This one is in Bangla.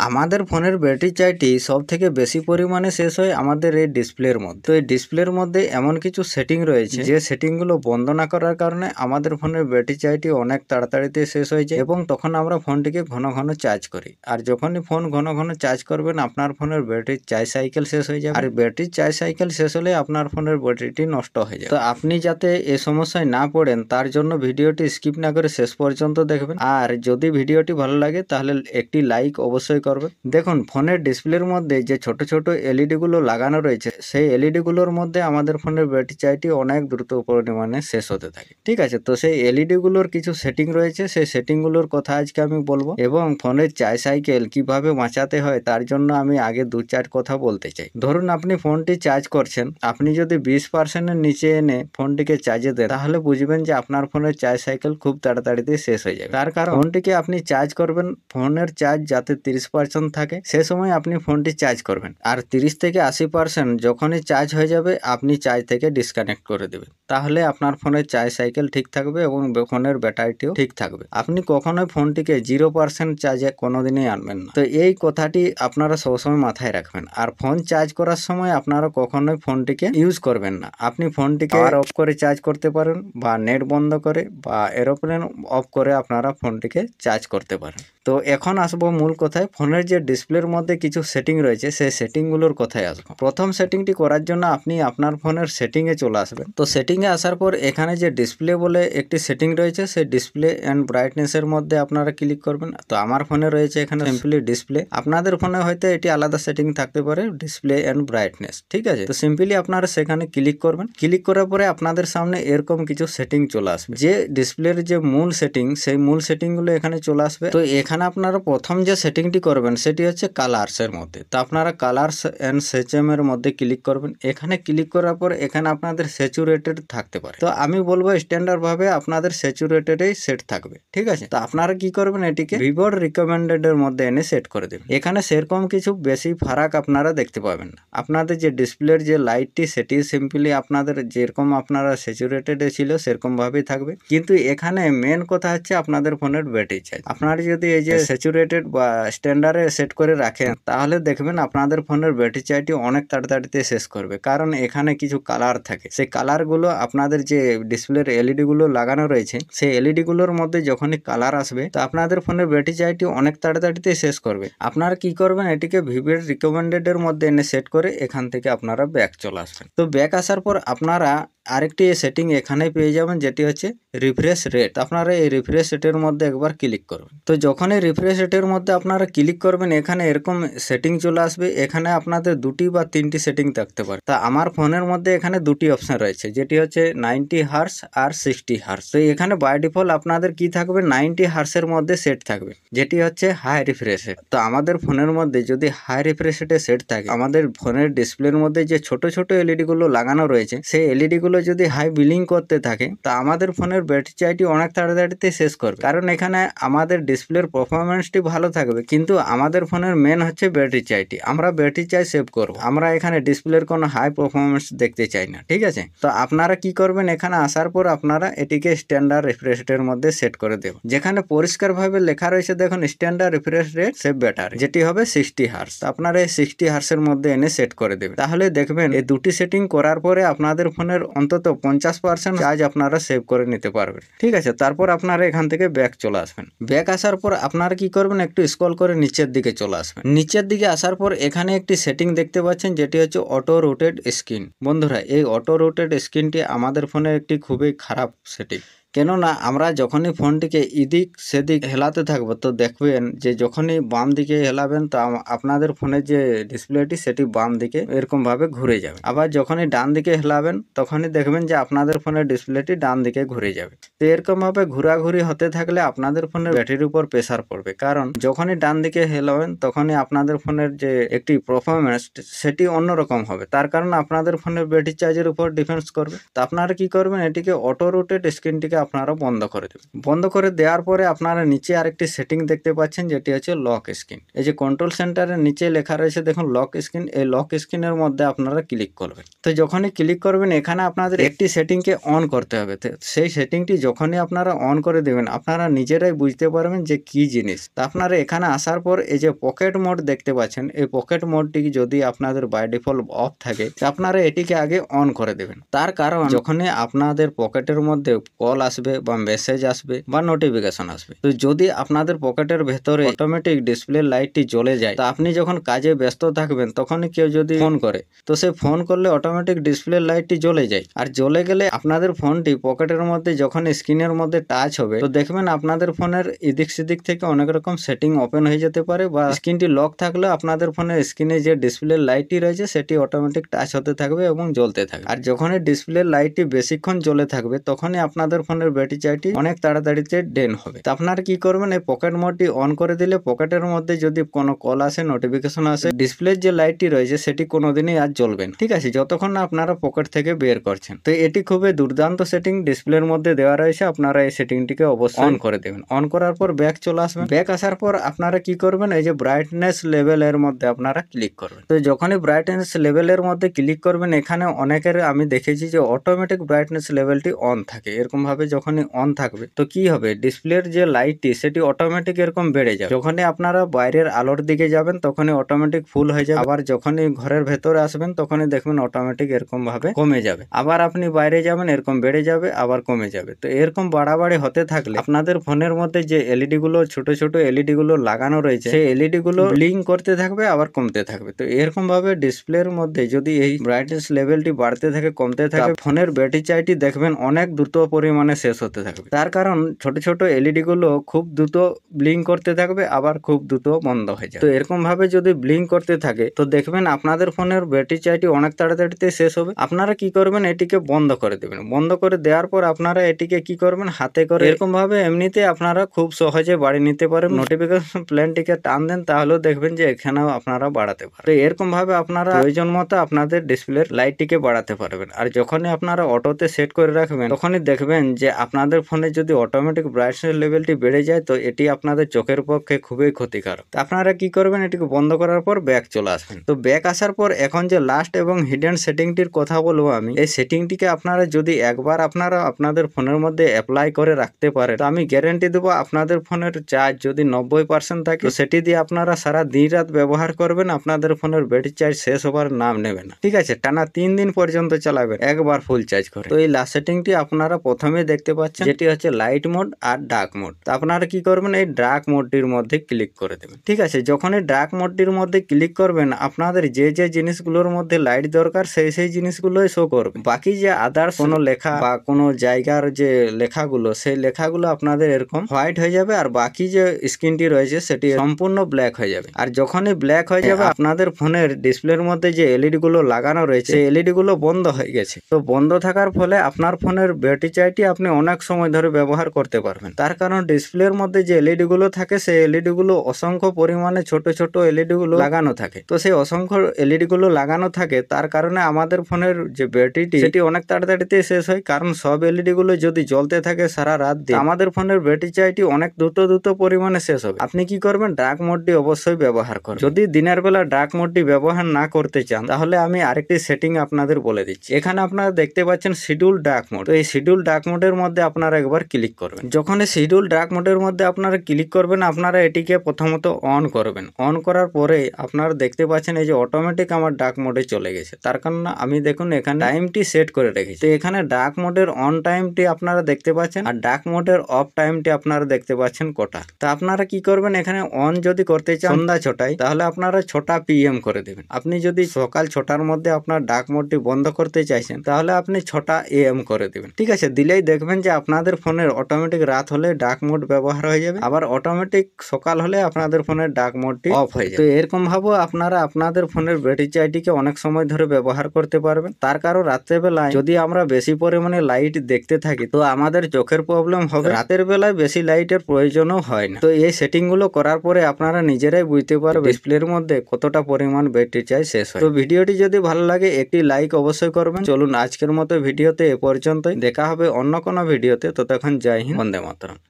আমাদের ফোনের ব্যাটারি চার্জটি সবথেকে বেশি পরিমাণে শেষ হয় আমাদের এই ডিসপ্লের মধ্যে। তো এই ডিসপ্লের মধ্যে এমন কিছু সেটিং রয়েছে যে সেটিংগুলো বন্ধ না করার কারণে আমাদের ফোনের ব্যাটারি চার্জটি অনেক তাড়াতাড়িতে শেষ হয়ে যায় এবং তখন আমরা ফোনটিকে ঘন ঘন চার্জ করি। আর যখনই ফোন ঘন ঘন চার্জ করবেন আপনার ফোনের ব্যাটারির চার্জ সাইকেল শেষ হয়ে যাবে। আর ব্যাটারির চার্জ সাইকেল শেষ হলে আপনার ফোনের ব্যাটারিটি নষ্ট হয়ে যাবে। তো আপনি যাতে এই সমস্যায় না পড়েন তার জন্য ভিডিওটি স্কিপ না করে শেষ পর্যন্ত দেখবেন। আর যদি ভিডিওটি ভালো লাগে তাহলে একটি লাইক অবশ্যই করবেন। দেখুন ফোনের ডিসপ্লের মধ্যে যে ছোট ছোট এলইডি গুলো লাগানো রয়েছে সেই এলইডি গুলোর মধ্যে আমাদের ফোনের ব্যাটারি চার্জটি অনেক দ্রুত পরিমাণে শেষ হতে থাকে। ঠিক আছে, তো সেই এলইডি গুলোর কিছু সেটিং রয়েছে, সেই সেটিং গুলোর কথা আজকে আমি বলবো এবং ফোনের চার্জ সাইকেল কিভাবে বাঁচাতে হয় তার জন্য আমি আগে 2-4 কথা বলতে চাই। ধরুন আপনি ফোনটি চার্জ করছেন, আপনি যদি 20%-এর নিচে এনে ফোনটিকে চার্জে দেন তাহলে বুঝবেন যে আপনার ফোনের চার্জ সাইকেল খুব তাড়াতাড়িতে শেষ হয়ে যাবে। তার কারণ ফোনটিকে আপনি চার্জ করবেন, ফোনের চার্জ যাতে 30% থাকে সে সময় আপনি ফোনটি চার্জ করবেন। আর 30 থেকে 80% যখনই চার্জ হয়ে যাবে আপনি চার্জ থেকে ডিসকানেক্ট করে দেবেন। তাহলে আপনার ফোনের চার্জ সাইকেল ঠিক থাকবে এবং ফোনের ব্যাটারিটিও ঠিক থাকবে। আপনি কখনোই ফোনটিকে 0% চার্জে কোনোদিনই আনবেন না। তো এই কথাটি আপনারা সবসময় মাথায় রাখবেন। আর ফোন চার্জ করার সময় আপনারা কখনোই ফোনটিকে ইউজ করবেন না। আপনি ফোনটিকে পাওয়ার অফ করে চার্জ করতে পারেন বা নেট বন্ধ করে বা এরোপ্লেন অফ করে আপনারা ফোনটিকে চার্জ করতে পারেন। তো এখন আসবো মূল কথায়, ফোনের যে ডিসপ্লের মধ্যে কিছু সেটিং রয়েছে সেই সেটিংগুলোর কথায় আসবো। প্রথম সেটিংটি করার জন্য আপনি আপনার ফোনের সেটিংয়ে চলে আসবেন। তো সেটিংয়ে আসার পর এখানে যে ডিসপ্লে বলে একটি সেটিং রয়েছে সেই ডিসপ্লে অ্যান্ড ব্রাইটনেসের মধ্যে আপনারা ক্লিক করবেন। তো আমার ফোনে রয়েছে এখানে সিম্পলি ডিসপ্লে, আপনাদের ফোনে হয়তো এটি আলাদা সেটিং থাকতে পারে ডিসপ্লে অ্যান্ড ব্রাইটনেস। ঠিক আছে, তো সিম্পলি আপনারা সেখানে ক্লিক করবেন। ক্লিক করার পরে আপনাদের সামনে এরকম কিছু সেটিং চলে আসবে। যে ডিসপ্লের যে মূল সেটিং সেই মূল সেটিংগুলো এখানে চলে আসবে। তো এখানে আপনারা প্রথম যে সেটিংটি করবেন সেটি হচ্ছে কালার্সের মধ্যে। তো আপনারা কালার্স অ্যান্ড সেচএম এর মধ্যে ক্লিক করবেন। এখানে ক্লিক করার পর এখানে আপনাদের স্যাচুরেটেড থাকতে পারে। তো আমি বলবো স্ট্যান্ডার্ড ভাবে আপনাদের স্যাচুরেটেডই সেট থাকবে। ঠিক আছে, তো আপনারা কি করবেন এটিকে ভিভোর রিকমেন্ডেড এর মধ্যে এনে সেট করে দেবেন। এখানে সেরকম কিছু বেশি ফারাক আপনারা দেখতে পাবেন না। আপনাদের যে ডিসপ্লের যে লাইটটি সেটি সিম্পলি আপনাদের যেরকম আপনারা স্যাচুরেটেড ছিল সেরকম ভাবেই থাকবে। কিন্তু এখানে মেন কথা হচ্ছে আপনাদের ফোনের ব্যাটারি চার্জ। আপনারা যদি এই যে স্যাচুরেটেড বা স্ট্যান্ডার্ডে সেট করে রাখেন তাহলে দেখবেন আপনাদের ফোনের ব্যাটারি চার্জটি অনেক তাড়াতাড়িতে শেষ করবে। কারণ এখানে কিছু কালার থাকে, সেই কালারগুলো আপনাদের যে ডিসপ্লের এলইডি গুলো লাগানো রয়েছে সেই এলইডি গুলোর মধ্যে যখনই কালার আসবে তো আপনাদের ফোনের ব্যাটারি চার্জটি অনেক তাড়াতাড়িতে শেষ করবে। আপনারা কি করবেন এটিকে ভিভোর রিকমেন্ডেড এর মধ্যে এনে সেট করে এখান থেকে আপনারা ব্যাক চলে আসবেন। তো ব্যাক আসার পর আপনারা আরেকটি সেটিং এখানে পেয়ে যাবেন যেটি হচ্ছে রিফ্রেশ রেট। আপনারা এই রিফ্রেশ রেটের মধ্যে একবার ক্লিক করবেন। তো যখনই রিফ্রেশ রেটের মধ্যে আপনারা ক্লিক করবেন এখানে এরকম সেটিং চলে আসবে। এখানে আপনাদের 2টি বা 3টি সেটিং থাকতে পারে। তা আমার ফোনের মধ্যে এখানে 2টি অপশন রয়েছে যেটি হচ্ছে 90 হার্স আর 60 হার্স। তো এখানে বাই ডিফল্ট আপনাদের কি থাকবে 90 হার্সের মধ্যে সেট থাকবে যেটি হচ্ছে হাই রিফ্রেশ রেট। তো আমাদের ফোনের মধ্যে যদি হাই রিফ্রেশ রেটে সেট থাকে আমাদের ফোনের ডিসপ্লের মধ্যে যে ছোট ছোট এলইডি গুলো লাগানো রয়েছে সেই এলইডি গুলো যদি হাই বিলিং করতে থাকে তা আমাদের ফোনের ব্যাটারি চার্জটি অনেক তাড়াতাড়িতে শেষ করবে। কারণ এখানে আমাদের ডিসপ্লের পারফরমেন্সটি ভালো থাকবে কিন্তু আমাদের ফোনের মেন হচ্ছে ব্যাটারি চার্জটি। আমরা ব্যাটারি চার্জ সেভ করব, আমরা এখানে ডিসপ্লের কোনো হাই পারফরমেন্স দেখতে চাই না। ঠিক আছে, তো আপনারা কি করবেন এখানে আসার পর আপনারা এটিকে স্ট্যান্ডার্ড রিফ্রেশ রেটের মধ্যে সেট করে দেবেন। যেখানে পরিষ্কার ভাবে লেখা রয়েছে দেখুন standard refresh rate save battery, যেটি হবে 60 হার্স। আপনারা এই 60 হার্সের মধ্যে এনে সেট করে দেবেন। তাহলে দেখবেন এই দুটি সেটিং করার পরে আপনাদের ফোনের অন্তত 50% চার্জ আপনারা সেভ করে নিতে পারবেন। ঠিক আছে, তারপর আপনারা এখান থেকে ব্যাক চলে আসবেন। ব্যাক আসার পর আপনারা কি করবেন একটু স্ক্রল করে নিচের দিকে চলে আসবেন। নিচের দিকে আসার পর এখানে একটি সেটিং দেখতে পাচ্ছেন যেটি হচ্ছে অটো রোটেট স্ক্রিন। বন্ধুরা এই অটো রোটেট স্ক্রিনটি আমাদের ফোনে একটি খুবই খারাপ সেটিং। কেননা আমরা যখনই ফোনটিকে এদিক সেদিক হেলাতে থাকবো তো দেখবেন যে যখনই বাম দিকে হেলাবেন তো আপনাদের ফোনের যে ডিসপ্লেটি সেটি বাম দিকে এরকম ভাবে ঘুরে যাবে। আবার যখনই ডান দিকে হেলাবেন তখনই দেখবেন যে আপনাদের ফোনের ডিসপ্লেটি ডান দিকে ঘুরে যাবে। তো এরকম ভাবে ঘোরাঘুরি হতে থাকলে আপনাদের ফোনের ব্যাটারির উপর প্রেসার পড়বে। কারণ যখনই ডান দিকে হেলাবেন তখনই আপনাদের ফোনের যে একটি পারফরমেন্স সেটি অন্যরকম হবে। তার কারণ আপনাদের ফোনের ব্যাটারি চার্জের উপর ডিপেন্ডস করবে। তো আপনারা কি করবেন এটিকে অটো রোটেট স্ক্রিনটিকে আপনারা বন্ধ করে দেবেন। বন্ধ করে দেওয়ার পরে আপনারা নিচে আরেকটি সেটিং দেখতে পাচ্ছেন, যেটি হচ্ছে লক স্ক্রিন। এই যে কন্ট্রোল সেন্টারের নিচে লেখা রয়েছে দেখুন লক স্ক্রিন, এই লক স্ক্রিনের মধ্যে আপনারা ক্লিক করবেন। তো যখনই ক্লিক করবেন এখানে আপনাদের একটি সেটিংকে অন করতে হবে। তো সেই সেটিংটি যখনই আপনারা অন করে দেবেন আপনারা নিজেরাই বুঝতে পারবেন যে কি জিনিস। তো আপনারা এখানে আসার পর এই যে পকেট মোড দেখতে পাচ্ছেন, এই পকেট মোডটি যদি আপনাদের বাই ডিফল্ট অফ থাকে আপনারা এটিকে আগে অন করে দেবেন। তার কারণ যখনই আপনাদের পকেটের মধ্যে কল আসবে বা মেসেজ আসবে বা নোটিফিকেশন আসবে, তো যদি আপনাদের পকেটের ভেতরে অটোমেটিক ডিসপ্লে লাইটটি জ্বলে যায়, তো আপনি যখন কাজে ব্যস্ত থাকবেন তখনই কেউ যদি ফোন করে, তো সে ফোন করলে অটোমেটিক ডিসপ্লে লাইটটি জ্বলে যায়। আর জ্বলে গেলে আপনাদের ফোনটি পকেটের মধ্যে যখন স্ক্রিনের মধ্যে টাচ হবে, তো দেখবেন আপনাদের ফোনের এদিক সেদিক থেকে অনেক রকম সেটিং ওপেন হয়ে যেতে পারে, বা স্ক্রিনটি লক থাকলে আপনাদের ফোনের স্ক্রিনে যে ডিসপ্লে লাইটটি রয়েছে সেটি অটোমেটিক টাচ হতে থাকবে এবং জ্বলতে থাকবে। আর যখনই ডিসপ্লে লাইটটি বেশিক্ষণ জ্বলে থাকবে তখনই আপনাদের ফোনের ব্যাটারি চার্জটি অনেক তাড়াতাড়িতে ড্রেন হবে। তো আপনারা কি করবেন, এই পকেট মোডটি অন করে দিলে পকেটের মধ্যে যদি কোনো কল আসে, নোটিফিকেশন আসে, ডিসপ্লের যে লাইটটি রয়েছে সেটি কোনোদিনই আর জ্বলবে না। ঠিক আছে, যতক্ষণ না আপনারা পকেট থেকে বের করছেন। তো এটি খুবই দুর্দান্ত সেটিং ডিসপ্লের মধ্যে দেওয়া রয়েছে। আপনারা এই সেটিংটিকে অবশ্যই অন করে দেবেন। অন করার পর ব্যাক চলে আসবেন। ব্যাক আসার পর আপনারা কি করবেন, এই যে ব্রাইটনেস লেভেলের মধ্যে আপনারা ক্লিক করবেন। তো যখনই ব্রাইটনেস লেভেলের মধ্যে ক্লিক করবেন এখানে অনেকের আমি দেখেছি যে অটোমেটিক ব্রাইটনেস লেভেলটি অন থাকে। এরকম ভাবে যখনই অন থাকবে তো কি হবে, ডিসপ্লের যে লাইটটি সেটি অটোমেটিক এরকম বেড়ে যাবে। যখনই আপনারা বাইরের আলোর দিকে যাবেন তখনই অটোমেটিক ফুল হয়ে যাবে। আবার যখনই ঘরের ভেতরে আসবেন তখনই দেখবেন অটোমেটিক এরকম ভাবে কমে যাবে। আবার আপনি বাইরে যাবেন এরকম বেড়ে যাবে আবার কমে যাবে। তো এরকম বাড়াবাড়ি হতে থাকলে আপনাদের ফোনের মধ্যে যে এলইডি গুলো ছোট ছোট এলইডি গুলো লাগানো রয়েছে সেই এলইডি গুলো ব্লিঙ্ক করতে থাকবে আবার কমতে থাকবে। তো এরকম ভাবে ডিসপ্লের মধ্যে যদি এই ব্রাইটনেস লেভেলটি বাড়তে থাকে কমতে থাকে, ফোনের ব্যাটারি চার্জটি দেখবেন অনেক দ্রুত পরিমাণে শেষ হতে থাকবে। তার কারণ ছোট ছোট এলইডি গুলো খুব দ্রুত ব্লিঙ্ক করতে থাকবে আবার খুব দ্রুত বন্ধ হয়ে যাবে। তো এরকম ভাবে যদি ব্লিঙ্ক করতে থাকে তো দেখবেন আপনাদের ফোনের ব্যাটারি চার্জটি অনেক তাড়াতাড়িতে শেষ হবে। আপনারা কি করবেন, এটিকে বন্ধ করে দেবেন। বন্ধ করে দেওয়ার পর আপনারা এটিকে কি করবেন, হাতে করে এরকম ভাবে এমনিতে আপনারা খুব সহজে বাড়িয়ে নিতে পারেন। নোটিফিকেশন প্ল্যানটিকে টান দেন তাহলেও দেখবেন যে এখানেও আপনারা বাড়াতে পারেন। তো এরকম ভাবে আপনারা প্রয়োজন মতো আপনাদের ডিসপ্লের লাইটটিকে বাড়াতে পারবেন। আর যখনই আপনারা অটোতে সেট করে রাখবেন তখনই দেখবেন যে আপনাদের ফোনে যদি অটোমেটিক ব্রাইটনেস লেভেলটি বেড়ে যায় তো এটি আপনাদের চোখের পক্ষে খুবই ক্ষতিকারক। আপনারা কি করবেন, এটিকে বন্ধ করার পর ব্যাক চলে আসবেন। তো ব্যাক আসার পর এখন যে লাস্ট এবং হিডেন সেটিংটির কথা বলবো আমি, এই সেটিংটিকে আপনারা যদি একবার আপনারা আপনাদের ফোনের মধ্যে অ্যাপ্লাই করে রাখতে পারেন তো আমি গ্যারেন্টি দেবো আপনাদের ফোনের চার্জ যদি 90% থাকে তো সেটি দিয়ে আপনারা সারা দিন রাত ব্যবহার করবেন, আপনাদের ফোনের ব্যাটারি চার্জ শেষ হবার নাম নেবে না। ঠিক আছে, টানা 3 দিন পর্যন্ত চালাবেন একবার ফুল চার্জ করে। তো এই লাস্ট সেটিংটি আপনারা প্রথমে দেখতে পাচ্ছেন যেটি হচ্ছে লাইট মোড আর ডার্ক মোড। তো আপনারা কি করবেন, এই ডার্ক মোডটির মধ্যে ক্লিক করে দেবেন। ঠিক আছে, যখন এই ডার্ক মোডটির মধ্যে ক্লিক করবেন আপনাদের যে যে জিনিসগুলোর মধ্যে লাইট দরকার সেই জিনিসগুলোই শো করবে। বাকি যে আদার্স কোনো লেখা বা কোনো জায়গার যে লেখাগুলো সেই লেখাগুলো আপনাদের এরকম হোয়াইট হয়ে যাবে আর বাকি যে স্ক্রিনটি রয়েছে সেটি সম্পূর্ণ ব্ল্যাক হয়ে যাবে। আর যখনই ব্ল্যাক হয়ে যাবে আপনাদের ফোনের ডিসপ্লের মধ্যে যে এলইডি গুলো লাগানো রয়েছে সেই এলইডি গুলো বন্ধ হয়ে গেছে। তো বন্ধ থাকার ফলে আপনার ফোনের ব্যাটারি চার্জটি আপনি অনেক সময় ধরে ব্যবহার করতে পারবেন। তার কারণ ডিসপ্লের মধ্যে যে এলইডি গুলো থাকে সেই এলইডি গুলো অসংখ্য পরিমাণে ছোট ছোট এলইডি গুলো লাগানো থাকে। তো সেই অসংখ্য এলইডি গুলো লাগানো থাকে তার কারণে আমাদের ফোনের যে ব্যাটারিটি সেটি অনেক তাড়াতাড়িতে শেষ হয়। কারণ সব এলইডি গুলো যদি জ্বলতে থাকে সারা রাত দিয়ে আমাদের ফোনের ব্যাটারি চার্জটি অনেক দ্রুত পরিমাণে শেষ হবে। আপনি কি করবেন, ডার্ক মোডটি অবশ্যই ব্যবহার করবেন। যদি দিনের বেলা ডার্ক মোডটি ব্যবহার না করতে চান তাহলে আমি আরেকটি সেটিং আপনাদের বলে দিচ্ছি। এখানে আপনারা দেখতে পাচ্ছেন শিডিউল ডার্ক মোড। তো এই শিডিউল ডার্ক মোডের মধ্যে আপনারা একবার ক্লিক করবেন। যখন এই শিডিউল ডার্ক মোডের মধ্যে আপনারা ক্লিক করবেন আপনারা এটিকে প্রথমত অন করবেন। অন করার পরে আপনারা দেখতে পাচ্ছেন এই যে অটোমেটিক আমার ডার্ক মোডে চলে গেছে। তার কারণ আমি দেখুন এখানে টাইমটি সেট করে রেখেছি। তো এখানে ডার্ক মোডের অন টাইমটি আপনারা দেখতে পাচ্ছেন আর ডার্ক মোডের অফ টাইমটি আপনারা দেখতে পাচ্ছেন কটা। তো আপনারা কি করবেন, এখানে অন যদি করতে চান সন্ধ্যা 6টায় তাহলে আপনারা 6টা PM করে দেবেন। আপনি যদি সকাল 6টার মধ্যে আপনার ডার্ক মোডটি বন্ধ করতে চাইছেন তাহলে আপনি 6টা AM করে দেবেন। ঠিক আছে, দিলেই দেখবেন যে আপনাদের ফোনের অটোমেটিক রাত হলে ডার্ক মোড ব্যবহার হয়ে যাবে, আবার অটোমেটিক সকাল হলে আপনাদের ফোনের ডার্ক মোডটি অফ হয়ে যাবে। তো এরকম ভাবে আপনারা আপনাদের ফোনের ব্যাটারি চার্জটিকে অনেক সময় ধরে ব্যবহার করতে পারবেন। তার কারণ রাতের বেলায় যদি আমরা বেশি পরিমাণে লাইট দেখতে থাকি তো আমাদের চোখের প্রবলেম হবে। রাতের বেলায় বেশি লাইটের প্রয়োজনও হয় না। তো এই সেটিং গুলো করার পরে আপনারা নিজেরাই বুঝতে পারবেন ডিসপ্লের মধ্যে কতটা পরিমাণ ব্যাটারি চার্জ শেষ হয়। তো ভিডিওটি যদি ভালো লাগে একটি লাইক অবশ্যই করবেন। চলুন আজকের মতো ভিডিওতে এ পর্যন্তই, দেখা হবে অন্য কোনো ভিডিওতে। ততক্ষণ জয় হিন্দ, বন্দে মাতরম।